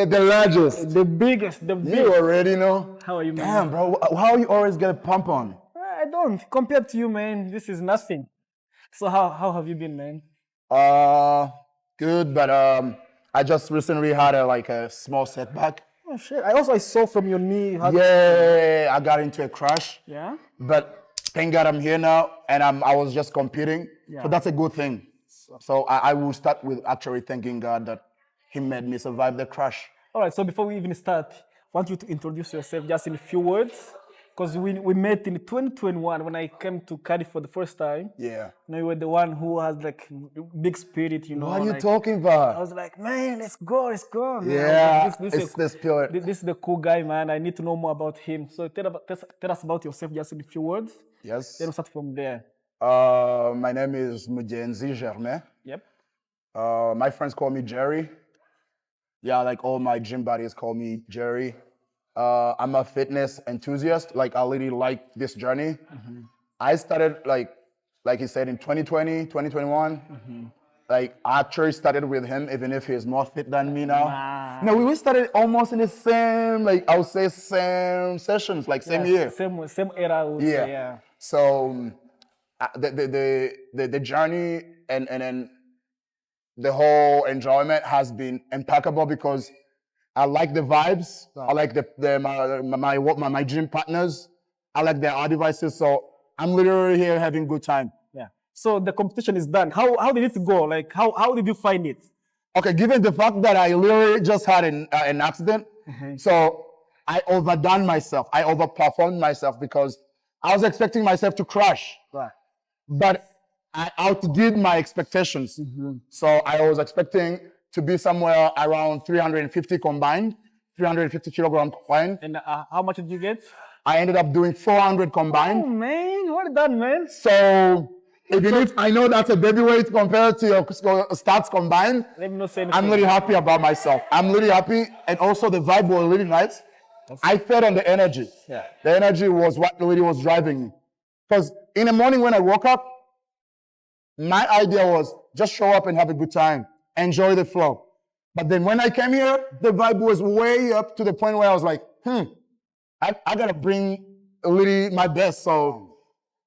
the largest. The biggest, the biggest. You already know. How are you, man? Damn, bro. How you always get a pump on? I don't. Compared to you, man, this is nothing. So how have you been, man? Good, but I just recently had a small setback. Oh shit! I saw from your knee. Yeah, I got into a crash. Yeah. But thank God I'm here now, and I was just competing. Yeah. So that's a good thing. So I will start with actually thanking God that He made me survive the crash. All right. So before we even start, I want you to introduce yourself just in a few words. Because we met in 2021 when I came to Cardiff for the first time. Yeah. You were the one who has like big spirit, you know. What are you like, talking about? I was like, man, let's go. Yeah, This it's the spirit. This is the cool guy, man. I need to know more about him. So tell us about yourself just in a few words. Yes. Then we'll start from there. My name is Mugenzi Germain. Yep. My friends call me Jerry. Yeah, like all my gym buddies call me Jerry. I'm a fitness enthusiast. Like I really like this journey. Mm-hmm. I started like he said in 2020, 2021. Mm-hmm. Like I actually started with him, even if he's more fit than me now. Wow. No, we started almost in the same, like I would say same sessions, like same year. Same era, I would say, yeah. So the journey and then the whole enjoyment has been impeccable because I like the vibes. Wow. I like my gym partners. I like their advices. So I'm literally here having good time. Yeah. So the competition is done. How did it go? Like how did you find it? Okay, given the fact that I literally just had an accident, so I overdone myself. I overperformed myself because I was expecting myself to crash. Right. But I outdid my expectations. Mm-hmm. So I was expecting to be somewhere around 350 combined, 350 kilogram combined. And how much did you get? I ended up doing 400 combined. Oh man, what done, man? So even if I know that's a baby weight compared to your stats combined, let me not say anything. I'm really happy about myself. I'm really happy. And also the vibe was really nice. I fed on the energy. Yeah. The energy was what really was driving me. Because in the morning when I woke up, my idea was just show up and have a good time. Enjoy the flow. But then when I came here, the vibe was way up to the point where I was like, I gotta bring really my best. So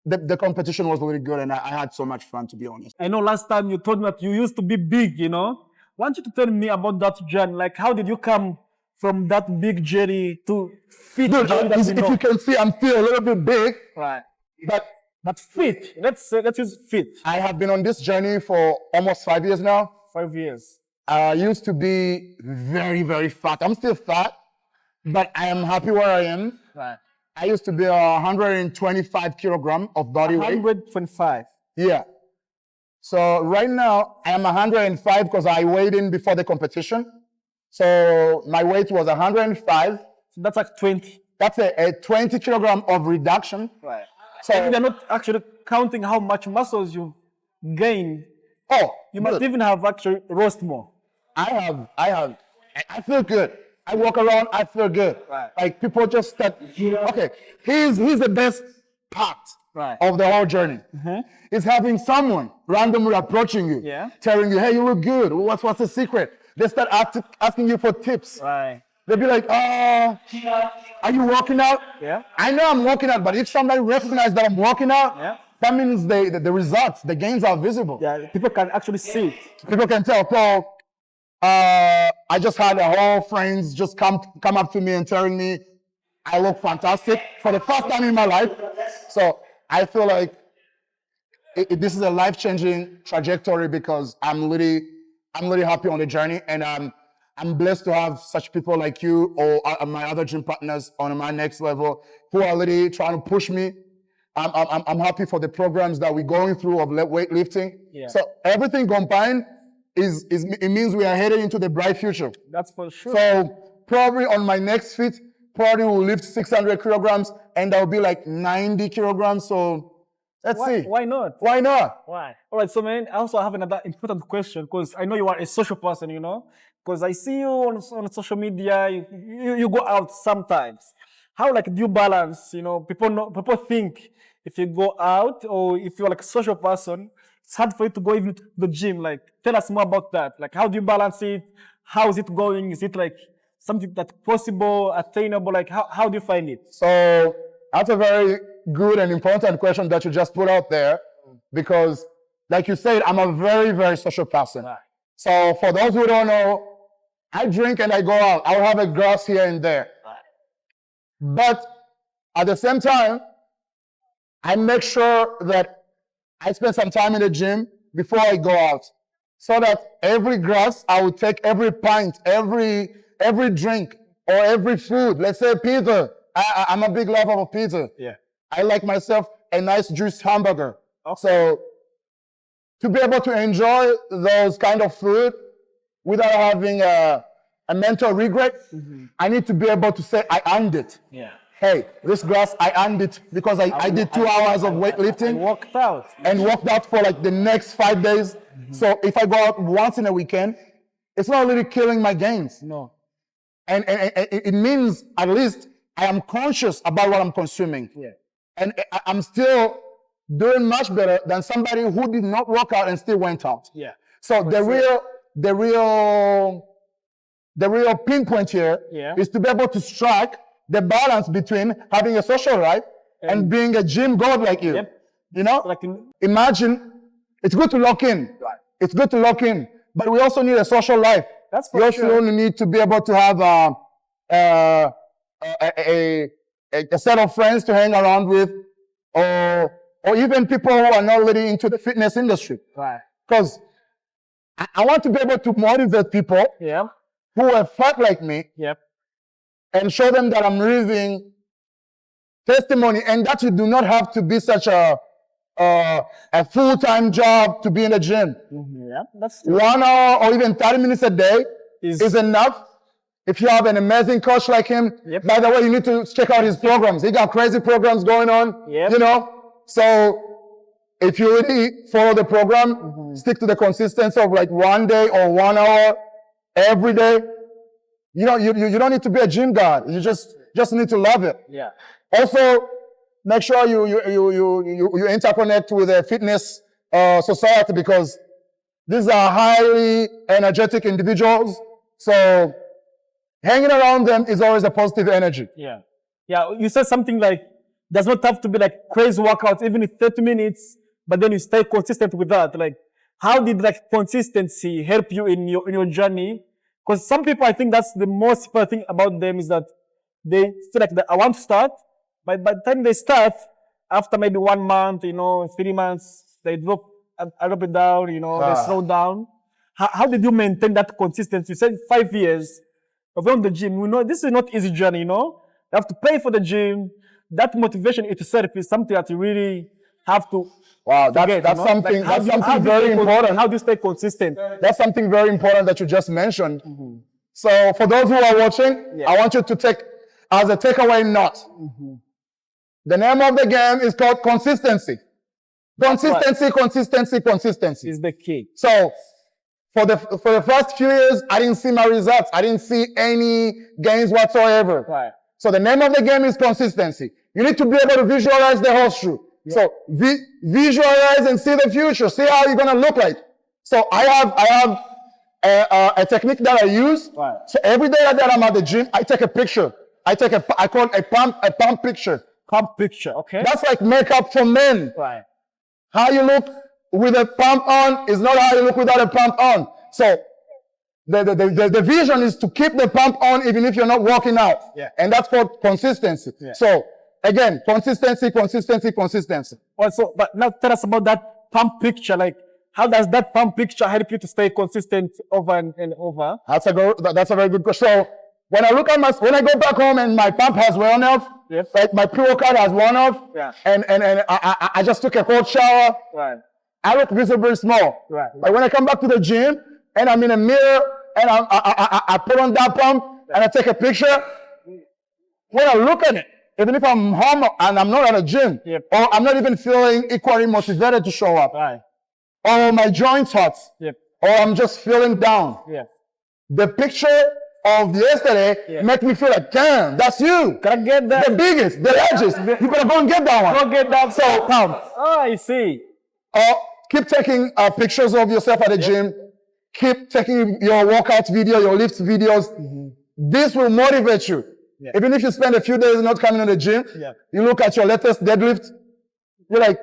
the competition was really good and I had so much fun, to be honest. I know last time you told me that you used to be big, you know. I want you to tell me about that journey. Like how did you come from that big Jerry to fit? Dude, if you can see, I'm still a little bit big. Right. But fit. Let's use fit. I have been on this journey for almost 5 years now. 5 years. I used to be very, very fat. I'm still fat, but I am happy where I am. Right. I used to be 125 kilogram of body weight. 125. Yeah. So right now I am 105 because I weighed in before the competition. So my weight was 105. So that's like 20. That's a 20 kilogram of reduction. Right. So they're not actually counting how much muscles you gain. Oh, you must even have actually lost more. I feel good. I walk around, I feel good. Right. Like people just start, okay, here's the best part of the whole journey. Mm-hmm. Is having someone randomly approaching you, telling you, hey, you look good. What's the secret? They start asking you for tips. Right. They'll be like, are you working out? Yeah. I know I'm working out, but if somebody recognizes that I'm working out, that means the results, the gains are visible. Yeah, people can actually see it. People can tell. So, I just had a whole friends just come up to me and telling me I look fantastic for the first time in my life. So I feel like this is a life-changing trajectory because I'm really happy on the journey, and I'm blessed to have such people like you or my other gym partners on my next level who are really trying to push me. I'm happy for the programs that we're going through of weightlifting. Yeah. So everything combined it means we are headed into the bright future. That's for sure. So probably on my next fit, probably will lift 600 kilograms and I'll be like 90 kilograms. So let's see. Why not? Why not? Why? All right. So man, I also have another important question because I know you are a social person, you know, because I see you on social media, you go out sometimes. How do you balance, you know, people think if you go out or if you're like a social person, it's hard for you to go even to the gym. Like, tell us more about that. Like, how do you balance it? How is it going? Is it like something that's possible, attainable? Like how do you find it? So that's a very good and important question that you just put out there, because like you said, I'm a very, very social person. Right. So for those who don't know, I drink and I go out. I'll have a glass here and there. Right. But at the same time, I make sure that I spend some time in the gym before I go out, so that every glass, I will take every pint, every drink, or every food. Let's say pizza. I'm a big lover of pizza. Yeah. I like myself a nice juice hamburger. Okay. So to be able to enjoy those kind of food without having a mental regret, I need to be able to say I earned it. Yeah. Hey, this glass, I earned it because I did 2 hours of weightlifting Worked out. and worked out for like the next 5 days. So if I go out once in a weekend, it's not really killing my gains. No. And it means at least I am conscious about what I'm consuming. Yeah. And I'm still doing much better than somebody who did not work out and still went out. Yeah. So the real pinpoint here is to be able to strike the balance between having a social life and being a gym god like you. Yep. You know? Like Imagine, it's good to lock in. Right. It's good to lock in, but we also need a social life. That's for We also sure. need to be able to have a set of friends to hang around with, or even people who are not really into the fitness industry. Right. Because I want to be able to motivate people Yeah. who are fat like me Yep. and show them that I'm living testimony, and that you do not have to be such a full-time job to be in the gym. Yeah. That's true. 1 hour or even 30 minutes a day Is- is enough. If you have an amazing coach like him, Yep. by the way, you need to check out his programs. He got crazy programs going on, Yep. you know. So if you really follow the program, stick to the consistency of like 1 day or 1 hour every day. You don't need to be a gym god. You just need to love it. Yeah. Also, make sure you interconnect with the fitness society, because these are highly energetic individuals. So hanging around them is always a positive energy. Yeah. Yeah. You said something like, does not have to be like crazy workouts, even if 30 minutes, but then you stay consistent with that. Like, how did like consistency help you in your journey? Because some people, I think that's the most important thing about them, is that they feel like I want to start, but by the time they start, after maybe 1 month, 3 months, they drop it down, they slow down. How did you maintain that consistency? You said 5 years of on the gym. We know this is not easy journey, You have to pay for the gym. That motivation itself is something that you really have to. Wow, that's get, something Like, that's something very important. How do you stay consistent? That's something very important that you just mentioned. So for those who are watching, I want you to take as a takeaway note. The name of the game is called consistency. Consistency, consistency, consistency. Is the key. So for the first few years, I didn't see my results. I didn't see any gains whatsoever. Right. So the name of the game is consistency. You need to be able to visualize the horseshoe. Yeah. So visualize and see the future. See how you're gonna look like. So I have a technique that I use. Right. So every day that I'm at the gym, I take a picture. I call it a pump picture. Pump picture. Okay. That's like makeup for men. Right. How you look with a pump on is not how you look without a pump on. So the vision is to keep the pump on even if you're not working out. Yeah. And that's called consistency. Yeah. So again, consistency, consistency, consistency. Also, but now tell us about that pump picture. Like, how does that pump picture help you to stay consistent over and over? That's a very good question. So when I look at when I go back home and my pump has worn off, yep. Like my pre-workout has worn off, yeah. and I just took a cold shower, right. I look visibly small. Right. But when I come back to the gym and I'm in a mirror and I put on that pump and I take a picture, when I look at it, even if I'm home and I'm not at a gym, yep. or I'm not even feeling equally motivated to show up, right. or my joints hurt, yep. or I'm just feeling down, yeah. The picture of yesterday make me feel like, damn, that's you. Can I get that? The biggest, the largest. You better go and get that one. Go get that. So, oh, I see. Keep taking pictures of yourself at the gym. Keep taking your workout video, your lift videos. this will motivate you. Yeah. Even if you spend a few days not coming to the gym, Yeah. you look at your latest deadlift, you're like,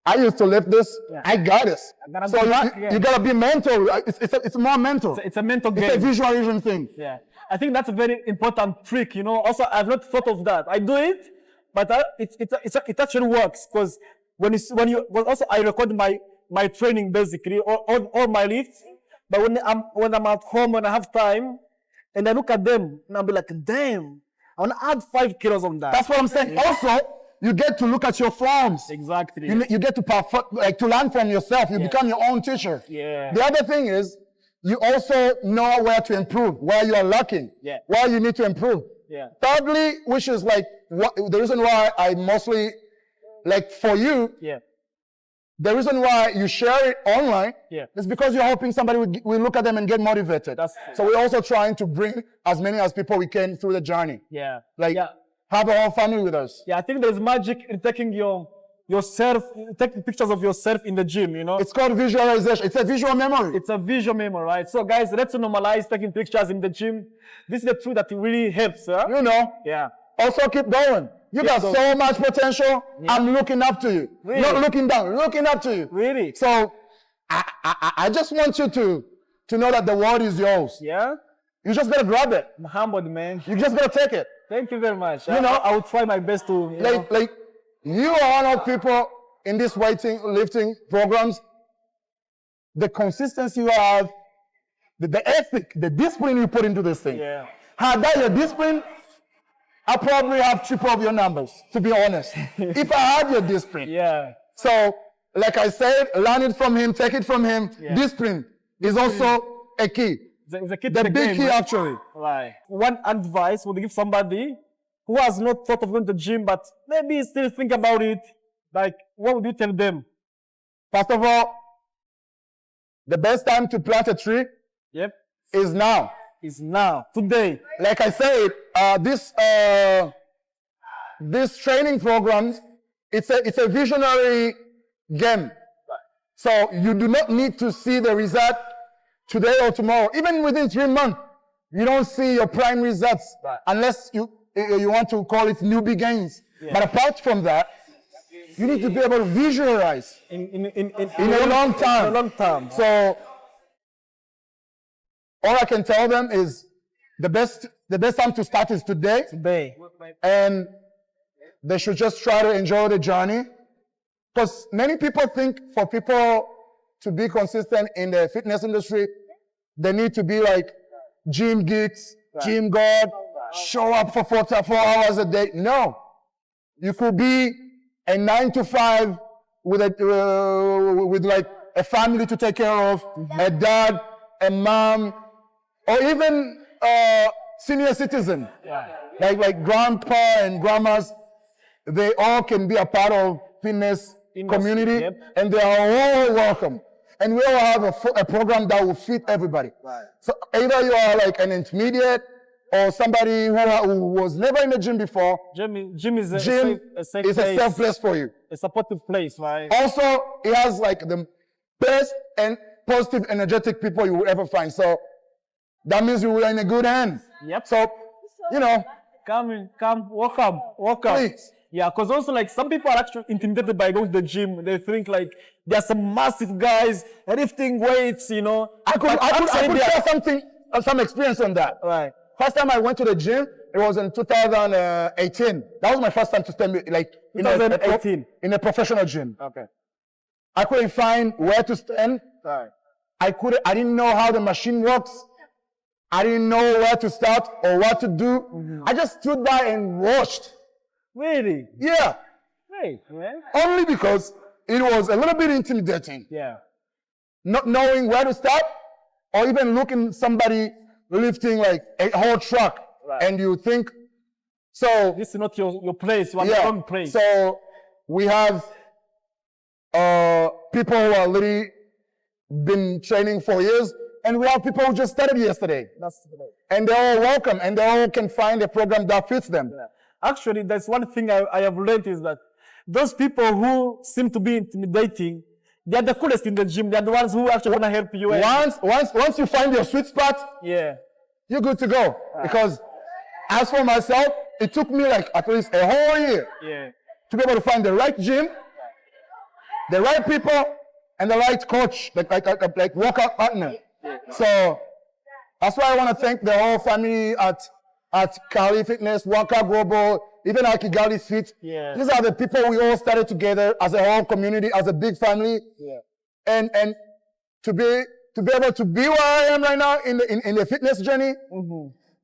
I used to lift this, Yeah. I got this. I'm gonna So go back again. you gotta be mental. It's more mental. It's a mental It's a game. visualization thing. Yeah, I think that's a very important trick. You know, also I've not thought of that. I do it, but it actually works because also I record my training basically all my lifts. But when I'm at home when I have time, and I look at them and I'll be like, damn, I want to add 5 kilos on that. That's what I'm saying. Yeah. Also, you get to look at your forms. Exactly. You get to perfect, like to learn from yourself. You become your own teacher. Yeah. The other thing is, you also know where to improve, where you are lacking, Yeah. where you need to improve. Yeah. Thirdly, which is like the reason why I mostly, like for you, Yeah. the reason why you share it online Yeah. is because you're hoping somebody will look at them and get motivated. That's true. So we're also trying to bring as many as people we can through the journey. Yeah. Like, yeah. have our whole family with us. Yeah, I think there's magic in taking yourself, taking pictures of yourself in the gym, you know? It's called visualization. It's a visual memory. It's a visual memory, right? So guys, let's normalize taking pictures in the gym. This is the truth that really helps, huh? You know. Yeah. Also keep going. You got going. so much potential. Yeah. I'm looking up to you. Really? Not looking down, looking up to you. Really? So I just want you to know that the world is yours. Yeah? You just gotta grab it. I'm humbled, man. You just gotta take it. Thank you very much. You know, I will try my best to, you know. Like you are one of people in these lifting programs. The consistency you have, the ethic, the discipline you put into this thing. Yeah. Had that your discipline, I probably have triple of your numbers, to be honest. If I had your discipline. Yeah. So, like I said, learn it from him, take it from him. Yeah. Discipline is also a key. It's a key to The the big game, key, right? actually. Right. One advice would give somebody who has not thought of going to the gym, but maybe still think about it. Like, what would you tell them? First of all, the best time to plant a tree Yep. is now. Is now, today. Like I said, this training program, it's a visionary game. So you do not need to see the result today or tomorrow. Even within 3 months, you don't see your prime results unless you want to call it newbie gains. Yeah. But apart from that, you need to be able to visualize In a long time. In a long time. So all I can tell them is the best time to start is today. Today. And they should just try to enjoy the journey. Because many people think for people to be consistent in the fitness industry, they need to be like gym geeks, gym god, show up for 4 hours a day. No. You could be a 9 to 5 with like a family to take care of, a dad, a mom, or even a senior citizen. Yeah. Like grandpa and grandmas, they all can be a part of fitness community, yep. and they are all welcome. And we all have a program that will fit everybody. Right. So either you are like an intermediate or somebody who was never in the gym before. Gym is a Gym safe is place. a safe place for you. A supportive place, right? Also, it has like the best and positive, energetic people you will ever find. So that means you are in a good hand. Yep. So, you know, Come, welcome. please. Yeah, because also like some people are actually intimidated by going to the gym. They think like there are some massive guys lifting weights, you know. I could share some experience on that. Right. First time I went to the gym, it was in 2018. That was my first time to stand like in 2018. in a professional gym. Okay. I couldn't find where to stand. Right. I didn't know how the machine works. I didn't know where to start or what to do. Mm-hmm. I just stood by and watched. Really? Yeah. Hey, man. Only because it was a little bit intimidating. Yeah. Not knowing where to start or even looking somebody lifting like a whole truck. Right. And you think, so This is not your place, you are yeah. your own place. So we have people who are literally been training for years, and we have people who just started yesterday. That's great. And they're all welcome, and they all can find a program that fits them. Yeah. Actually, that's one thing I have learned is that those people who seem to be intimidating, they are the coolest in the gym. They are the ones who actually want to help you. Once you find your sweet spot, Yeah. you're good to go. Because as for myself, it took me like at least a whole year to be able to find the right gym, the right people, and the right coach, like workout partner. So that's why I want to thank the whole family at Kali Fitness, Waka Global, even at Kigali Fit. These are the people we all started together as a whole community, as a big family. And to be able to be where I am right now in the fitness journey,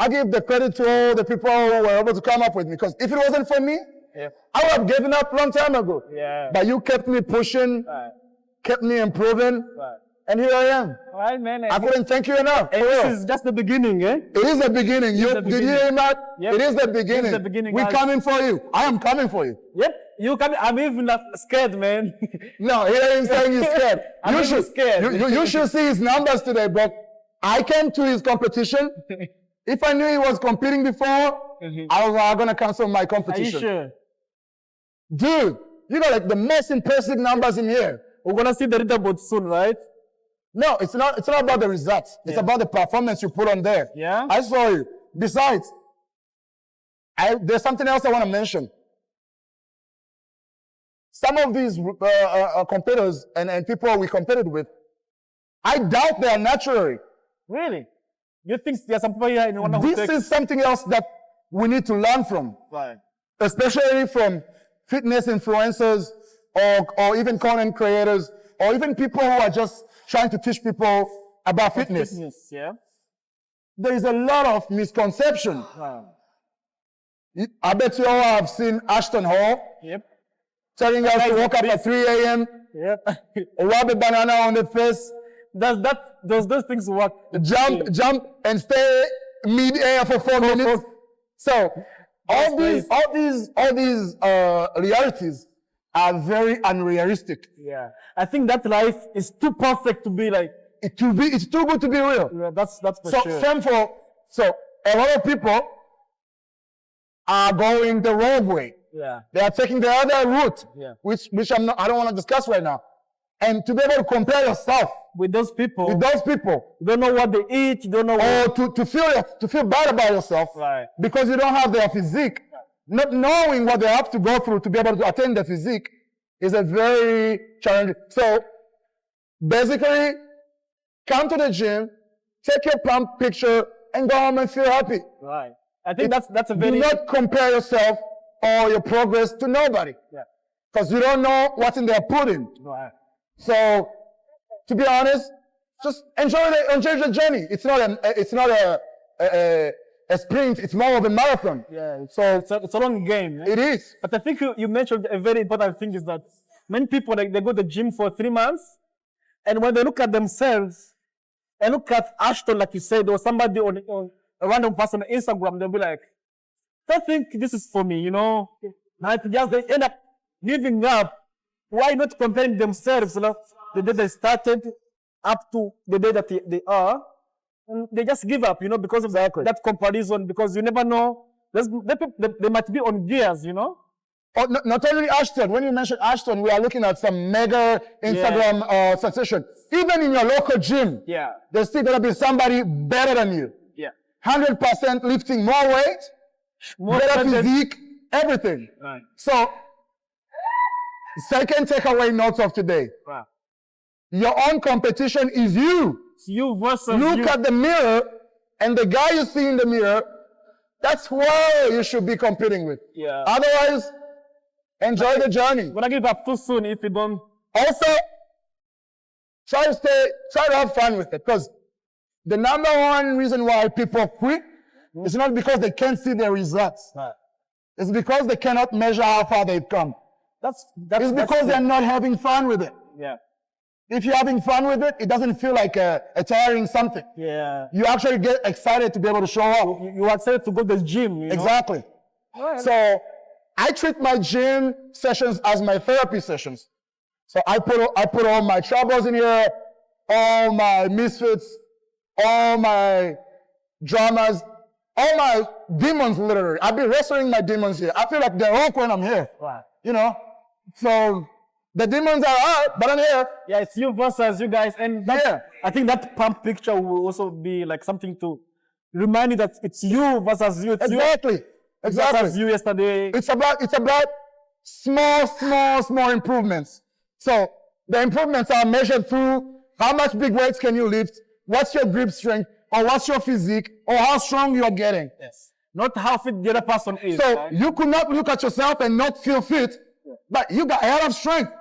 I give the credit to all the people who were able to come up with me. Because if it wasn't for me, I would have given up a long time ago. But you kept me pushing, kept me improving, and here I am. All right, man. I couldn't thank you enough. And this is just the beginning, eh? It is the beginning. Did you hear that? Yep. It is the beginning. It is the beginning, We're guys. coming for you. I am coming for you. Yep. You come. I'm even not scared, man. No, he ain't saying he's scared. I'm you even should, scared. You should see his numbers today, bro. I came to his competition. If I knew he was competing before, I was going to cancel my Are you competition. sure? Dude, you got like the most impressive numbers in here. We're gonna see the leaderboard soon, right? No, it's not about the results. It's about the performance you put on there. Yeah. I saw you. Besides, there's something else I want to mention. Some of these competitors and people we competed with, I doubt they are naturally. Really? You think there's some people here in one of This is something else that we need to learn from. Right. Especially from fitness influencers or even content creators or even people who are just trying to teach people about fitness. Yeah. There is a lot of misconception. Wow. I bet you all have seen Ashton Hall Yep. telling us to wake up at 3 a.m., Yep. rub a banana on the face, Does those things work? jump and stay mid-air for 4 minutes. So all these realities are very unrealistic. Yeah. I think that life is too perfect to be like. It's too good to be real. Yeah, that's for So sure. so a lot of people are going the wrong way. Yeah. They are taking the other route, Yeah. which I don't want to discuss right now. And to be able to compare yourself With those people. with those people, You don't know what they eat. You don't know what. or to feel bad about yourself Right. because you don't have their physique, not knowing what they have to go through to be able to attain the physique is a very challenging. So basically, come to the gym, take your pump picture, and go home and feel happy. Right. I think that's a very. Do not compare yourself or your progress to nobody. Yeah. Because you don't know what's in their pudding. Right. So, to be honest, just enjoy the journey. It's not a sprint. It's more of a marathon. Yeah. So It's a long game. Eh? it is. But I think you mentioned a very important thing is that many people they go to the gym for 3 months, and when they look at themselves and look at Ashton, like you said, or somebody on a random person on Instagram, they'll be like, I think this is for me, you know. And they end up giving up. Why not comparing themselves, you know, the day they started up to the day that they are? And they just give up, you know, because of that comparison, because you never know. They might be on gears, you know. Oh, not only Ashton. When you mention Ashton, we are looking at some mega Instagram sensation. Even in your local gym, there's still gonna be somebody better than you. 100% lifting more weight, better physique, everything. Right. So, second takeaway notes of today. Wow. Your own competition is you. It's you versus Look at the mirror, and the guy you see in the mirror, that's who you should be competing with. Yeah. Otherwise, enjoy the journey. I'm gonna give up too soon if you don't. Also, try to have fun with it, because the number one reason why people quit is not because they can't see the results. Right. It's because they cannot measure how far they've come. It's because they're not having fun with it. Yeah. If you're having fun with it, it doesn't feel like a tiring something. Yeah. You actually get excited to be able to show up. You are excited to go to the gym. You know? Exactly. Right. So I treat my gym sessions as my therapy sessions. So I put all my troubles in here, all my misfits, all my dramas, all my demons, literally. I've been wrestling my demons here. I feel like they're all when I'm here. Right. You know? So the demons are out, but I'm here. Yeah, it's you versus you guys. And I think that pump picture will also be like something to remind you that it's you versus you. It's Exactly. you versus you yesterday. It's about small improvements. So the improvements are measured through how much big weights can you lift, what's your grip strength, or what's your physique, or how strong you're getting. Yes. Not how fit the other person is. So right? you could not look at yourself and not feel fit, but you got a lot of strength.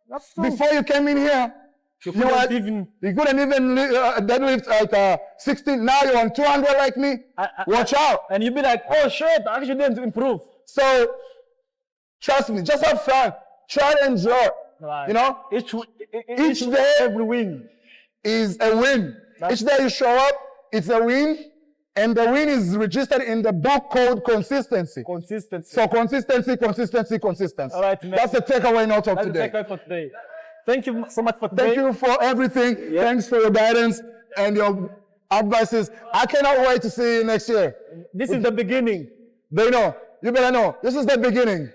That's true. Before you came in here, you couldn't even deadlift like 16. Now you're on 200 like me. Watch out. And you'd be like, oh shit, I actually didn't improve. So trust me, just have fun. Try to enjoy. Right. You know, Each day, every win is a win. Each day you show up, it's a win. And the win is registered in the book called consistency. Consistency. So consistency. All right, man. That's the takeaway note of That's today. the takeaway for today. Thank you so much for today. Thank you for everything. Yep. Thanks for your guidance and your advices. I cannot wait to see you next year. This is the beginning. They know. You better know. This is the beginning.